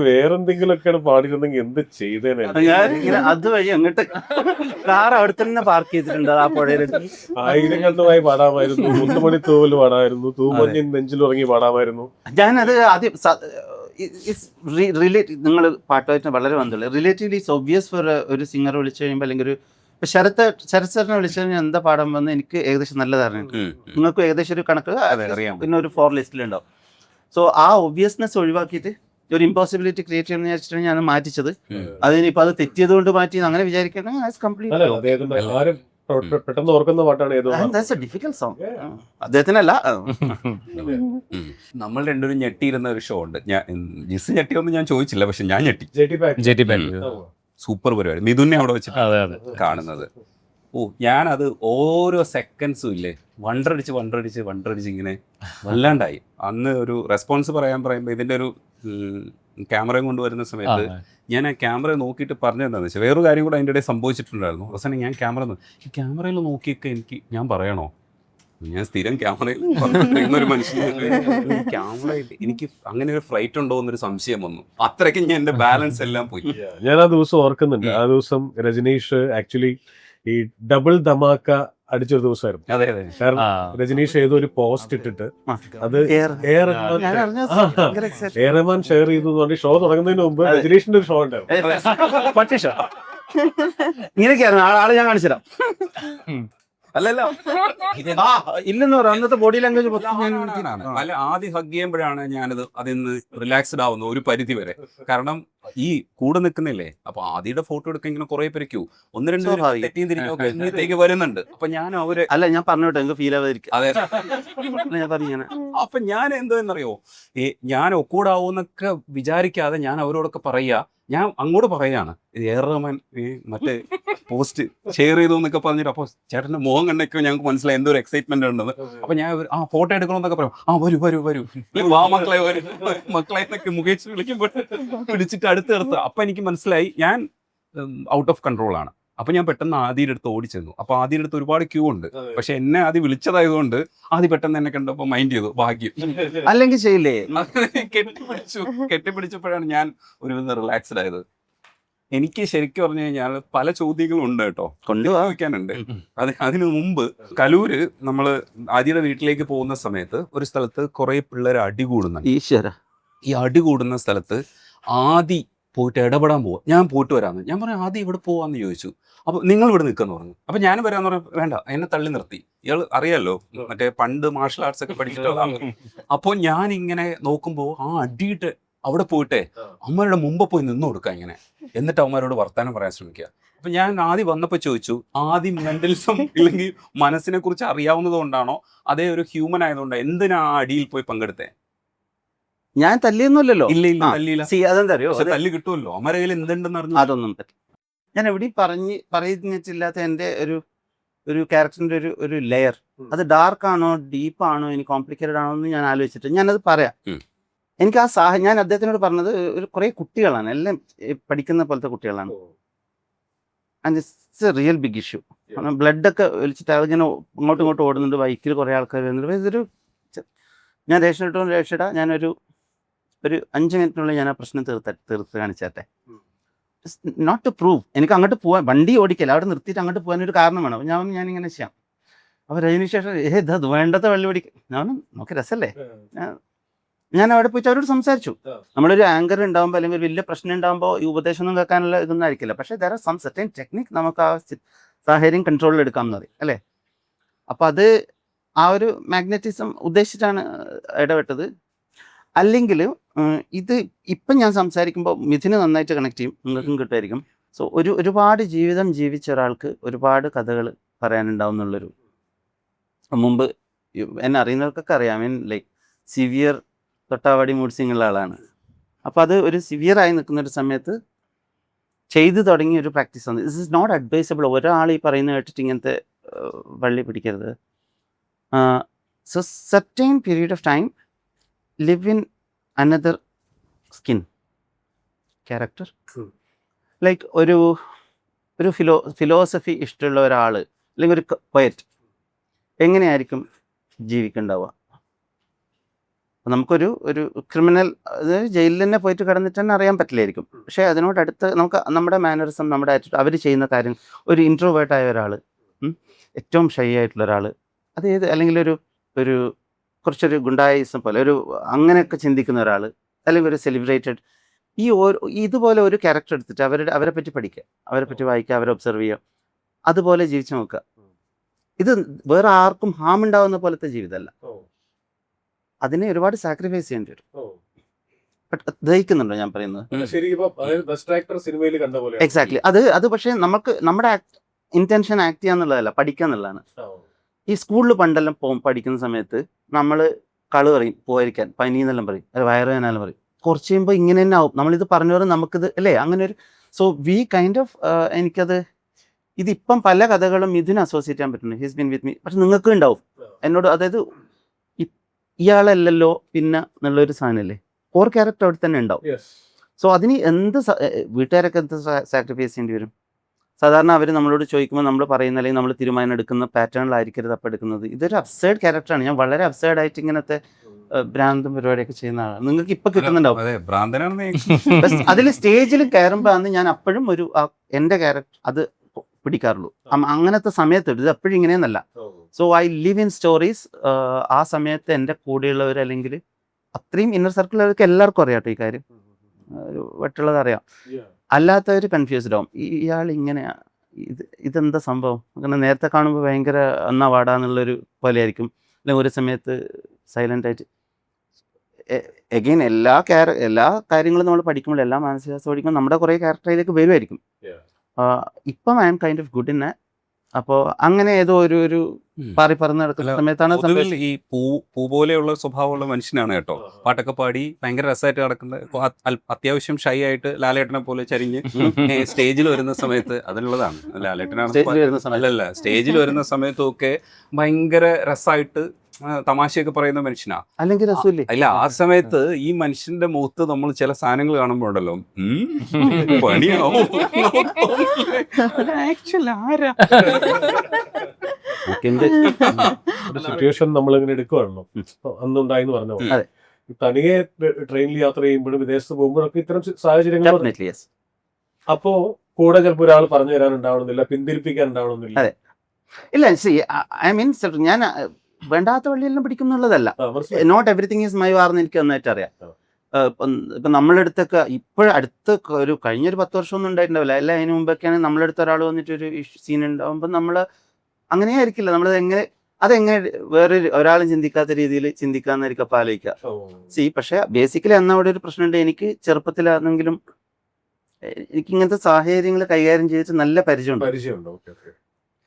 വേറെന്തെങ്കിലുമൊക്കെയാണ് പാടിയിരുന്നെങ്കിൽ എന്ത് ചെയ്തേനെ. ഞാനിങ്ങനെ അതുവഴി അങ്ങോട്ട് കാർ അവിടെ തന്നെ പാർക്ക് ചെയ്തിട്ടുണ്ട് ആ പുഴയിലെടുത്ത്. ആയിരങ്ങൾക്കുമായി പാടാമായിരുന്നു, മുത്തുമണി തൂവൽ പാടാമായിരുന്നു, തൂമഞ്ഞിൻ നെഞ്ചിലുറങ്ങി പാടാമായിരുന്നു. ഞാനത് ആദ്യം നിങ്ങൾ പാട്ടുമായിട്ട് വളരെ ബന്ധമുള്ള റിലേറ്റീവ്ലി ഇറ്റ്സ് ഒബ്വിയസ് ഫോർ ഒരു സിംഗർ വിളിച്ചു കഴിയുമ്പോൾ അല്ലെങ്കിൽ ഒരു ഇപ്പൊ ശരത് സാറിനെ വിളിച്ചു കഴിഞ്ഞാൽ എന്താ പാടാൻ വന്ന് എനിക്ക് ഏകദേശം നല്ല ധാരണയുണ്ട്. നിങ്ങൾക്ക് ഏകദേശം ഒരു കണക്ക് പിന്നെ ഒരു 4 ലിസ്റ്റിലുണ്ടാവും. സോ ആ ഒബ്വിയസ്നെസ് ഒഴിവാക്കിയിട്ട് ഒരു ഇമ്പോസിബിലിറ്റി ക്രിയേറ്റ് ചെയ്യുന്ന വിചാരിച്ചിട്ടാണ് ഞാൻ മാറ്റിച്ചത്. അതിനിപ്പോൾ അത് തെറ്റിയത് കൊണ്ട് മാറ്റി അങ്ങനെ വിചാരിക്കണം. പെട്ടെന്ന് ഓർക്കുന്ന പാട്ടാണ് ഏതോ. Difficult song. അദ്ദേഹത്തിനല്ല, നമ്മൾ രണ്ടുപേരും ഞെട്ടിയിരുന്ന ഒരു ഷോ ഉണ്ട്. ജിസ് ഞെട്ടിയൊന്നും ഞാൻ ചോദിച്ചില്ല, പക്ഷെ ഞാൻ ഞെട്ടി. സൂപ്പർ പരിപാടി. മിഥുനെ അവിടെ വെച്ചിട്ട് കാണുന്നത്. ഞാനത് ഓരോ സെക്കൻഡ്സും ഇല്ലേ വണ്ടടിച്ച് ഇങ്ങനെ വല്ലാണ്ടായി. അന്ന് ഒരു റെസ്പോൺസ് പറയുമ്പോൾ ഇതിൻ്റെ ഒരു ക്യാമറയും കൊണ്ടുവരുന്ന സമയത്ത് ഞാൻ ആ ക്യാമറ നോക്കിയിട്ട് പറഞ്ഞതെന്താണെന്ന് വെച്ചാൽ വേറൊരു കാര്യം കൂടെ അതിൻ്റെ ഇടയിൽ സംഭവിച്ചിട്ടുണ്ടായിരുന്നു. അവസാനം ഞാൻ ക്യാമറയിൽ നോക്കിയൊക്കെ ഞാൻ പറയണോ, ഞാൻ സ്ഥിരം ക്യാമറയിൽ ഒരു മനുഷ്യൻ ക്യാമറയിൽ എനിക്ക് അങ്ങനെ ഒരു ഫ്ലൈറ്റ് ഉണ്ടോ എന്നൊരു സംശയം വന്നു. അത്രയ്ക്കും ഞാൻ എൻ്റെ ബാലൻസ് എല്ലാം പോയി. ഞാൻ ആ ദിവസം ഓർക്കുന്നുണ്ട്. ആ ദിവസം രജനീഷ് ആക്ച്വലി ഈ ഡബിൾ ധമാക്ക അടിച്ചൊരു ദിവസമായിരുന്നു. കാരണം രജനീഷ് ഏതോ ഒരു പോസ്റ്റ് ഇട്ടിട്ട് അത് എ റഹ്മാൻ ഷെയർ ചെയ്തു എന്ന് പറഞ്ഞ് ഷോ തുടങ്ങുന്നതിന് മുമ്പ് രജനീഷിന്റെ ഒരു ഷോ ഉണ്ടായിരുന്നു. ഇങ്ങനെയൊക്കെയായിരുന്നു ആളെ ഞാൻ കാണിച്ചുതരാം. അല്ലല്ലോ ഇല്ലെന്ന് പറയാം. അന്നത്തെ ബോഡി ലാംഗ്വേജ് അല്ല, ആദ്യം ഹഗ് ചെയ്യുമ്പോഴാണ് ഞാനത് അതിന്ന് റിലാക്സ്ഡ് ആവുന്നു ഒരു പരിധി വരെ. കാരണം ഈ കൂടെ നിൽക്കുന്നില്ലേ, അപ്പൊ ആദ്യയുടെ ഫോട്ടോ എടുക്കാൻ ഇങ്ങനെ കുറെ പേരയ്ക്കൂ 1-2 തെറ്റിയും തിരിഞ്ഞൊക്കെ വരുന്നുണ്ട്. അപ്പൊ ഞാൻ അവര് അല്ല ഞാൻ പറഞ്ഞോട്ടെ എനിക്ക് ഫീൽ ആവാതിരിക്കും. അതെ, ഞാൻ പറഞ്ഞു. അപ്പൊ ഞാൻ എന്തോന്നറിയോ, ഞാൻ ഒക്കൂടാവൂന്നൊക്കെ വിചാരിക്കാതെ ഞാൻ അവരോടൊക്കെ പറയാ, ഞാൻ അങ്ങോട്ട് പറയാണ് എ റഹ്മാൻ മറ്റേ പോസ്റ്റ് ഷെയർ ചെയ്തു എന്നൊക്കെ പറഞ്ഞിട്ട്. അപ്പോൾ ചേട്ടൻ്റെ മുഖം കണ്ടൊക്കെ ഞങ്ങൾക്ക് മനസ്സിലായി എന്തോ ഒരു എക്സൈറ്റ്മെന്റ് ഉണ്ടെന്ന്. അപ്പൊ ഞാൻ ഫോട്ടോ എടുക്കണമെന്നൊക്കെ പറയും. വരൂ വാ മക്കളെ എന്നൊക്കെ മുകേഷ് വിളിക്കുമ്പോൾ വിളിച്ചിട്ട് അടുത്ത് നിർത്തുക. അപ്പൊ എനിക്ക് മനസ്സിലായി ഞാൻ ഔട്ട് ഓഫ് കൺട്രോൾ ആണ്. അപ്പൊ ഞാൻ പെട്ടെന്ന് ആദ്യയുടെ അടുത്ത് ഓടിച്ചെന്നു. അപ്പൊ ആദ്യയുടെ അടുത്ത് ഒരുപാട് ക്യൂ ഉണ്ട്. പക്ഷെ എന്നെ ആദ്യം വിളിച്ചതായതുകൊണ്ട് ആദ്യം പെട്ടെന്ന് എന്നെ കണ്ടപ്പോ മൈൻഡ് ചെയ്തു. ഭാഗ്യം, അല്ലെങ്കിൽ ചെയ്യില്ലേ. കെട്ടിപ്പിടിച്ചപ്പോഴാണ് ഞാൻ ഒരുവിധം റിലാക്സ്ഡ് ആയത്. എനിക്ക് ശരിക്കും പറഞ്ഞു കഴിഞ്ഞാൽ പല ചോദ്യങ്ങളും ഉണ്ട് കേട്ടോ, കൊണ്ടുപോകാനുണ്ട്. അതിനു മുമ്പ് കലൂര് നമ്മള് ആദ്യയുടെ വീട്ടിലേക്ക് പോകുന്ന സമയത്ത് ഒരു സ്ഥലത്ത് കുറെ പിള്ളേർ അടി കൂടുന്നുണ്ട്. ഈ അടി കൂടുന്ന സ്ഥലത്ത് ആദി പോയിട്ട് ഇടപെടാൻ പോവാ. ഞാൻ പോയിട്ട് വരാമെന്ന്. ഞാൻ പറഞ്ഞു ആദ്യം ഇവിടെ പോവാന്ന് ചോദിച്ചു. അപ്പോൾ നിങ്ങൾ ഇവിടെ നിൽക്കാന്ന് പറഞ്ഞു. അപ്പൊ ഞാൻ വരാന്ന് പറഞ്ഞു. വേണ്ട, എന്നെ തള്ളി നിർത്തി. ഇയാൾ അറിയാലോ മറ്റേ പണ്ട് മാർഷൽ ആർട്സ് ഒക്കെ പഠിച്ചിട്ടുള്ളതാണ്. അപ്പോൾ ഞാൻ ഇങ്ങനെ നോക്കുമ്പോൾ അടിയിട്ട് അവിടെ പോയിട്ടെ അമ്മമാരുടെ മുമ്പ് പോയി നിന്ന് കൊടുക്കുക ഇങ്ങനെ. എന്നിട്ട് അവന്മാരോട് വർത്താനം പറയാൻ ശ്രമിക്കുക. അപ്പൊ ഞാൻ ആദ്യം വന്നപ്പോൾ ചോദിച്ചു, ആദ്യം മെന്റലിസം ഇല്ലെങ്കിൽ മനസ്സിനെ കുറിച്ച് അറിയാവുന്നത് കൊണ്ടാണോ അതേ ഒരു ഹ്യൂമൻ ആയതുകൊണ്ടാണ് എന്തിനാ ആ അടിയിൽ പോയി പങ്കെടുത്തേ? ഞാൻ തല്ലിയൊന്നുമില്ലല്ലോ. ഇല്ല തല്ലിയില്ല. അതെന്തറിയോ, തല്ലി കിട്ടുമല്ലോ. അമ്മ കയ്യിൽ എന്തുണ്ടെന്ന് അറിഞ്ഞു. അതൊന്നും ഞാൻ എവിടെയും പറഞ്ഞിട്ടില്ലാത്ത എൻ്റെ ഒരു ക്യാരക്ടറിന്റെ ഒരു ലെയർ, അത് ഡാർക്ക് ആണോ ഡീപ്പ് ആണോ ഇനി കോംപ്ലിക്കേറ്റഡ് ആണോ എന്ന് ഞാൻ ആലോചിച്ചിട്ട് ഞാനത് പറയാം. എനിക്ക് ഞാൻ അദ്ദേഹത്തിനോട് പറഞ്ഞത് കുറെ കുട്ടികളാണ്, എല്ലാം പഠിക്കുന്ന പോലത്തെ കുട്ടികളാണ്. And it's a real big issue. ബ്ലഡൊക്കെ വലിച്ചിട്ട് അതിങ്ങനെ അങ്ങോട്ടും ഇങ്ങോട്ടും ഓടുന്നുണ്ട്. ബൈക്കിൽ കുറേ ആൾക്കാർ വരുന്നുണ്ട്. ഇതൊരു ഞാൻ രേഷിടാ ഞാനൊരു 5 മിനിറ്റിനുള്ളിൽ ഞാൻ ആ പ്രശ്നം തീർത്ത് കാണിച്ചാട്ടെ. Not to prove. എനിക്ക് അങ്ങോട്ട് പോകാൻ വണ്ടി ഓടിക്കല്ല, അവിടെ നിർത്തിയിട്ട് അങ്ങോട്ട് പോകാനൊരു കാരണം വേണം. അപ്പോൾ ഞാനിങ്ങനെ ചെയ്യാം. അപ്പോൾ രജനി ശേഷം ഇത് വേണ്ടത്തെ വെള്ളി ഓടിക്കും. നമുക്ക് രസമല്ലേ. ഞാൻ അവിടെ പോയിട്ട് അവരോട് സംസാരിച്ചു. നമ്മളൊരു ആങ്കർ ഉണ്ടാകുമ്പോൾ അല്ലെങ്കിൽ ഒരു വലിയ പ്രശ്നം ഉണ്ടാകുമ്പോൾ ഈ ഉപദേശമൊന്നും കേൾക്കാനുള്ള ഇതൊന്നും ആയിരിക്കില്ല. പക്ഷേ there are some certain technique നമുക്ക് ആ സാഹചര്യം കൺട്രോളിൽ എടുക്കാമെന്ന് പറയും അല്ലേ. അപ്പോൾ അത് ആ ഒരു മാഗ്നറ്റിസം ഉദ്ദേശിച്ചിട്ടാണ് ഇടപെട്ടത്. അല്ലെങ്കിൽ ഇത് ഇപ്പം ഞാൻ സംസാരിക്കുമ്പോൾ മിഥുന് നന്നായിട്ട് കണക്ട് ചെയ്യും, നിങ്ങൾക്കും കിട്ടുമായിരിക്കും. സോ ഒരുപാട് ജീവിതം ജീവിച്ച ഒരാൾക്ക് ഒരുപാട് കഥകൾ പറയാനുണ്ടാവും എന്നുള്ളൊരു, മുമ്പ് എന്നെ അറിയുന്നവർക്കൊക്കെ അറിയാം. ലൈക്ക് സിവിയർ തൊട്ടാവാടി മൂഡ്സിങ്ങുള്ള ആളാണ്. അപ്പോൾ അത് ഒരു സിവിയറായി നിൽക്കുന്ന ഒരു സമയത്ത് ചെയ്തു തുടങ്ങിയ ഒരു പ്രാക്ടീസാണ്. This is not advisable. ഒരാൾ ഈ പറയുന്ന കേട്ടിട്ട് ഇങ്ങനത്തെ വള്ളി പിടിക്കരുത്. So certain period of time live in another skin character. Like ഒരു ഫിലോസഫി ഇഷ്ടമുള്ള ഒരാൾ അല്ലെങ്കിൽ ഒരു പോയറ്റ് എങ്ങനെയായിരിക്കും ജീവിക്കുന്നുണ്ടാവുക? നമുക്കൊരു ഒരു ക്രിമിനൽ അതായത് ജയിലിൽ തന്നെ പോയിട്ട് കിടന്നിട്ട് തന്നെ അറിയാൻ പറ്റില്ലായിരിക്കും. പക്ഷേ അതിനോടടുത്ത് നമുക്ക് നമ്മുടെ മാനറിസം, നമ്മുടെ ആറ്റിറ്റ്യൂഡ്, അവർ ചെയ്യുന്ന കാര്യം, ഒരു ഇൻട്രോവേർട്ടായ ഒരാൾ, ഏറ്റവും ഷൈ ആയിട്ടുള്ള ഒരാൾ, അത് ഏത് അല്ലെങ്കിൽ ഒരു കുറച്ചൊരു ഗുണ്ടായിസം പോലെ ഒരു അങ്ങനെയൊക്കെ ചിന്തിക്കുന്ന ഒരാൾ, അല്ലെങ്കിൽ ഒരു സെലിബ്രേറ്റഡ്, ഈ ഇതുപോലെ ഒരു ക്യാരക്ടർ എടുത്തിട്ട് അവരെ പറ്റി പഠിക്കുക, അവരെ പറ്റി വായിക്കുക, അവരെ ഒബ്സർവ് ചെയ്യുക, അതുപോലെ ജീവിച്ചു നോക്കുക. ഇത് വേറെ ആർക്കും ഹാം ഉണ്ടാവുന്ന പോലത്തെ ജീവിതമല്ല. അതിനെ ഒരുപാട് സാക്രിഫൈസ് ചെയ്യേണ്ടി വരും. ബട്ട് ദഹിക്കുന്നുണ്ടോ ഞാൻ പറയുന്നത്? എക്സാക്ട്ലി. അത് പക്ഷേ നമുക്ക് നമ്മുടെ ഇന്റൻഷൻ ആക്ട് ചെയ്യാന്നുള്ളതല്ല, പഠിക്കുക എന്നുള്ളതാണ്. ഈ സ്കൂളിൽ പണ്ടെല്ലാം പഠിക്കുന്ന സമയത്ത് നമ്മൾ കള് പറയും, പോയിരിക്കാൻ പനി എന്നെല്ലാം പറയും, വയറുവേദന പറയും. കുറച്ച് കഴിയുമ്പോൾ ഇങ്ങനെ തന്നെ ആവും. നമ്മളിത് പറഞ്ഞവർ നമുക്കിത് അല്ലേ അങ്ങനെ ഒരു സോ വി കൈൻഡ് ഓഫ് എനിക്കത് ഇതിപ്പം പല കഥകളും ഇതിന് അസോസിയേറ്റ് ചെയ്യാൻ പറ്റുന്നു. His been with me. പക്ഷെ നിങ്ങൾക്ക് ഉണ്ടാവും എന്നോട്, അതായത് ഇയാളല്ലല്ലോ പിന്നെ എന്നുള്ളൊരു സാധനമല്ലേ, കോർ ക്യാരക്ടർ അവിടെ തന്നെ ഉണ്ടാവും. സോ അതിന് വീട്ടുകാരൊക്കെ എന്ത് സാക്രിഫൈസ് ചെയ്യേണ്ടി വരും? സാധാരണ അവർ നമ്മളോട് ചോദിക്കുമ്പോൾ നമ്മൾ പറയുന്ന അല്ലെങ്കിൽ നമ്മൾ തീരുമാനം എടുക്കുന്ന പാറ്റേണിലായിരിക്കരുത് അപ്പം എടുക്കുന്നത്. ഇതൊരു അബ്സേർഡ് ക്യാരക്ടറാണ്. ഞാൻ വളരെ അബ്സേർഡ് ആയിട്ട് ഇങ്ങനത്തെ ഭ്രാന്തും പരിപാടിയൊക്കെ ചെയ്യുന്ന ആളാണ്. നിങ്ങൾക്ക് ഇപ്പൊ കിട്ടുന്നുണ്ടാവും. അതിൽ സ്റ്റേജിൽ കയറുമ്പോൾ ആണ് ഞാൻ അപ്പോഴും എൻ്റെ ക്യാരക്ടർ അത് പിടിക്കാറുള്ളൂ. അങ്ങനത്തെ സമയത്ത് ഇത് എപ്പോഴും ഇങ്ങനെയെന്നല്ല. So I live in stories. ആ സമയത്ത് എൻ്റെ കൂടെയുള്ളവർ അല്ലെങ്കിൽ അത്രയും ഇന്നർ സർക്കിളുള്ളവർക്ക് എല്ലാവർക്കും അറിയാട്ടോ ഈ കാര്യം, വെട്ടുള്ളത് അറിയാം. അല്ലാത്തവർ കൺഫ്യൂസ്ഡ് ആവും. ഇയാൾ ഇങ്ങനെയാ, ഇതെന്താ സംഭവം, അങ്ങനെ നേരത്തെ കാണുമ്പോൾ ഭയങ്കര എന്നാ വാടാന്നുള്ളൊരു പോലെ ആയിരിക്കും, അല്ലെങ്കിൽ ഒരു സമയത്ത് സൈലൻ്റ് ആയിട്ട്. എഗെയിൻ എല്ലാ കാര്യങ്ങളും നമ്മൾ പഠിക്കുമ്പോൾ, എല്ലാ മാനസികാവസ്ഥ പഠിക്കുമ്പോൾ നമ്മുടെ കുറേ ക്യാരക്ടറിലേക്ക് വരുമായിരിക്കും. ഇപ്പം I M kind of good in. അപ്പോൾ അങ്ങനെ ഏതോ ഒരു പറന്ന് നടക്കുന്ന സമയത്താണ് ഈ പൂ പോലെയുള്ള സ്വഭാവമുള്ള മനുഷ്യനാണ് കേട്ടോ. പാട്ടൊക്കെ പാടി ഭയങ്കര രസമായിട്ട് നടക്കുന്നത്, അത്യാവശ്യം ഷൈ ആയിട്ട് ലാലേട്ടനെ പോലെ ചരിഞ്ഞ് സ്റ്റേജിൽ വരുന്ന സമയത്ത് അതിനുള്ളതാണ്. ലാലേട്ടനാണ് അല്ലല്ല, സ്റ്റേജിൽ വരുന്ന സമയത്തൊക്കെ ഭയങ്കര രസമായിട്ട് തമാശയൊക്കെ പറയുന്ന മനുഷ്യനാ. അല്ലെങ്കിൽ രസമില്ലേ? അല്ല, ആ സമയത്ത് ഈ മനുഷ്യന്റെ മുഖത്ത് നമ്മൾ ചില സാധനങ്ങൾ കാണുമ്പോഴല്ലോ പണിയാവും. സിറ്റുവേഷൻ നമ്മളിങ്ങനെ എടുക്കുവാണല്ലോ, അന്നുണ്ടായിന്ന് പറഞ്ഞ പോലെ തനിയെ ട്രെയിനിൽ യാത്ര ചെയ്യുമ്പോഴും വിദേശത്ത് പോകുമ്പോഴൊക്കെ ഇത്തരം സാഹചര്യങ്ങൾ. അപ്പോ കൂടെ ചിലപ്പോൾ ഒരാൾ പറഞ്ഞു തരാനുണ്ടാവണമെന്നില്ല, പിന്തിരിപ്പിക്കാൻ ഉണ്ടാവണമെന്നില്ല. ഇല്ല, ഐ മീൻ ഞാൻ വേണ്ടാത്ത വള്ളിയെല്ലാം പിടിക്കുന്നുള്ളതല്ല. നോട്ട് എവറിത്തിങ് ഈസ് മൈ വാർന്ന് എനിക്ക് നന്നായിട്ട് അറിയാം. ഇപ്പം നമ്മളെടുത്തൊക്കെ അടുത്ത് ഒരു കഴിഞ്ഞൊരു 10 വർഷമൊന്നും ഉണ്ടായിട്ടുണ്ടാവില്ല. അല്ല, അതിന് മുമ്പൊക്കെയാണ് നമ്മളെടുത്ത ഒരാൾ വന്നിട്ട് ഒരു സീൻ ഉണ്ടാകുമ്പോൾ നമ്മൾ അങ്ങനെ ആയിരിക്കില്ല. നമ്മൾ അതെങ്ങനെ വേറൊരു ഒരാളും ചിന്തിക്കാത്ത രീതിയിൽ ചിന്തിക്കാന്നായിരിക്കും അപ്പം ആലോചിക്കുക. പക്ഷെ ബേസിക്കലി അന്ന് അവിടെ ഒരു പ്രശ്നമുണ്ട്. എനിക്ക് ചെറുപ്പത്തിലാണെങ്കിലും എനിക്ക് ഇങ്ങനത്തെ സാഹചര്യങ്ങൾ കൈകാര്യം ചെയ്തിട്ട് നല്ല പരിചയമുണ്ട്.